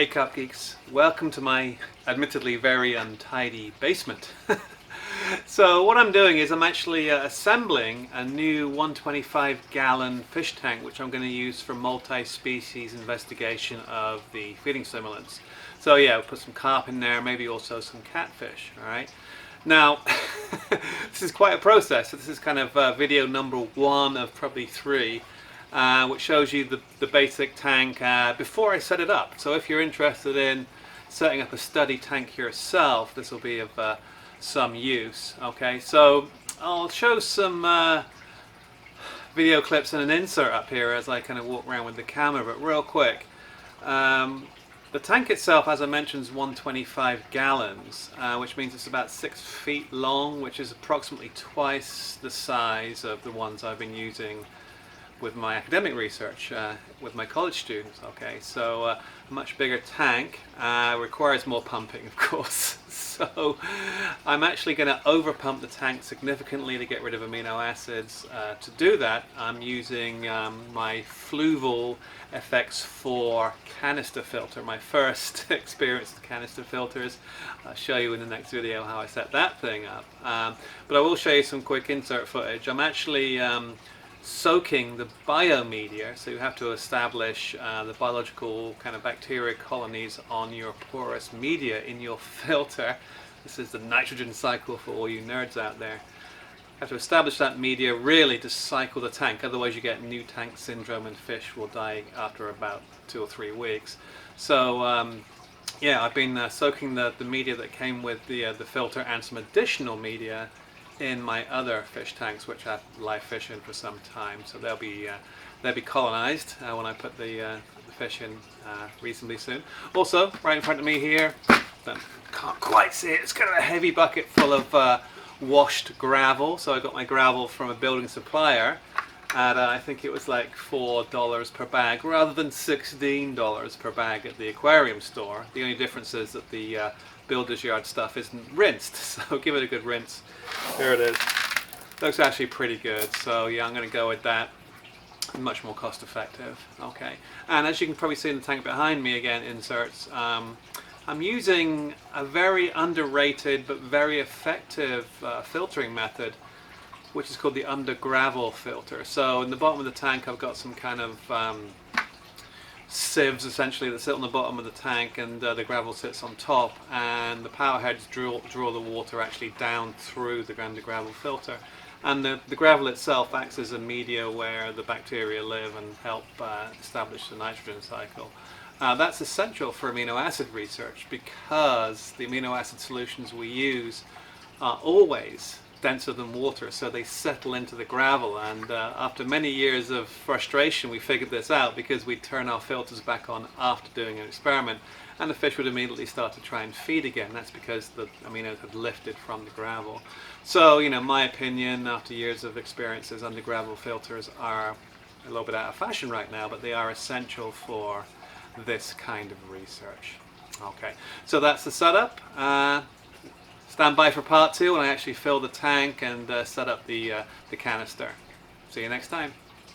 Hey Carp Geeks, welcome to my admittedly very untidy basement. So what I'm doing is I'm actually assembling a new 125 gallon fish tank which I'm going to use for multi-species investigation of the feeding stimulants. So yeah, we'll put some carp in there, maybe also some catfish, alright? Now, this is quite a process. So this is kind of video number 1 of probably 3. Which shows you the basic tank before I set it up. So if you're interested in setting up a study tank yourself, this will be of some use. Okay, so I'll show some video clips and an insert up here as I kind of walk around with the camera, but real quick. The tank itself, as I mentioned, is 125 gallons, which means it's about 6 feet long, which is approximately twice the size of the ones I've been using with my academic research with my college students. Okay, so a much bigger tank requires more pumping, of course. So I'm actually going to over pump the tank significantly to get rid of amino acids. To do that, I'm using my Fluval FX4 canister filter, my first experience with canister filters. I'll show you in the next video how I set that thing up. But I will show you some quick insert footage. I'm actually soaking the biomedia, so you have to establish the biological kind of bacteria colonies on your porous media in your filter. This is the nitrogen cycle for all you nerds out there. You have to establish that media really to cycle the tank, otherwise you get new tank syndrome and fish will die after about 2 or 3 weeks. So yeah, I've been soaking the media that came with the filter and some additional media in my other fish tanks, which I've live fish in for some time, so they'll be colonized when I put the fish in reasonably soon. Also, right in front of me here, can't quite see it, it's kind of a heavy bucket full of washed gravel. So I got my gravel from a building supplier at I think it was like $4 per bag rather than $16 per bag at the aquarium store. The only difference is that the builder's yard stuff isn't rinsed, so give it a good rinse. There it is. Looks actually pretty good, so yeah, I'm going to go with that. Much more cost effective. Okay, and as you can probably see in the tank behind me, again, inserts, I'm using a very underrated but very effective filtering method, which is called the under gravel filter. So in the bottom of the tank I've got some kind of sieves essentially that sit on the bottom of the tank, and the gravel sits on top, and the power heads draw the water actually down through the under gravel filter, and the gravel itself acts as a media where the bacteria live and help establish the nitrogen cycle. That's essential for amino acid research because the amino acid solutions we use are always denser than water, so they settle into the gravel, and after many years of frustration we figured this out because we'd turn our filters back on after doing an experiment and the fish would immediately start to try and feed again. That's because the aminos had lifted from the gravel. So, you know, my opinion after years of experiences, under gravel filters are a little bit out of fashion right now, but they are essential for this kind of research. Okay, so that's the setup. Stand by for part 2 when I actually fill the tank and set up the canister. See you next time.